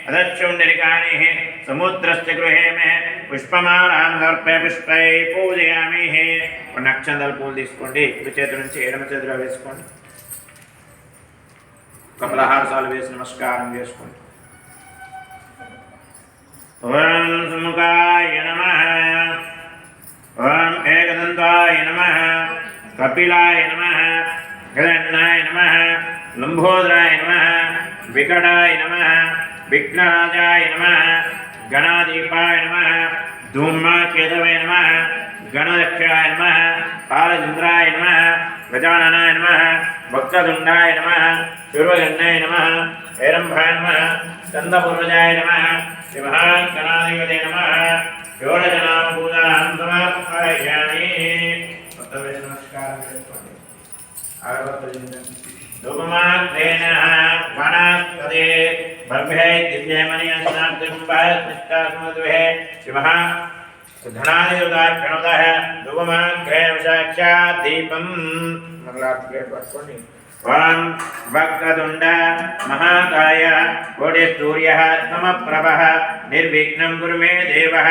अदक्षुण्डरिकाणिः समुद्रस्य गृहे मे पुष्पमालां समर्प्य पुष्पै पूजयामि नक्षत्रल పూలు తీసుకోండి కుడి చేతి నుంచి ఎడమ చేతిలో వేసుకోండి కమలహారసాలు వేసి నమస్కారం చేసుకోండి ఓం సుముఖాయ నమః ఓం ఏకదంతాయ నమః కపిలాయ నమః గణనాయ నమః లంబోదరాయ నమః వికటాయ నమః విఘ్నరాజాయ నమః గణాధిపాయ నమః ధూమ్రకేతవే నమః गणदक्षाय नमः कालचन्द्राय नमः गजाननाय नमः भक्ततुण्डाय नमः शूर्पकर्णाय नमः हेरम्भाय नमः स्कन्दपूर्वजाय नमः श्रीमहागणाधिपते नमः षोडशनामपूजां समापयामि धूपमाग्नेन वनस्पते बर्भे दिव्यमणिस्नाग्निम्बास्मिष्टास्मद्वे शिवः धनादिदार्घ्यणोदः धूपमाग्नेन साक्षात् दीपं मंगलार्घ्ये पट्कोंडि ओम वक्रतुंड महाकाय कोटिसूर्यः समप्रभः निर्विघ्नं कुरु मे देवः।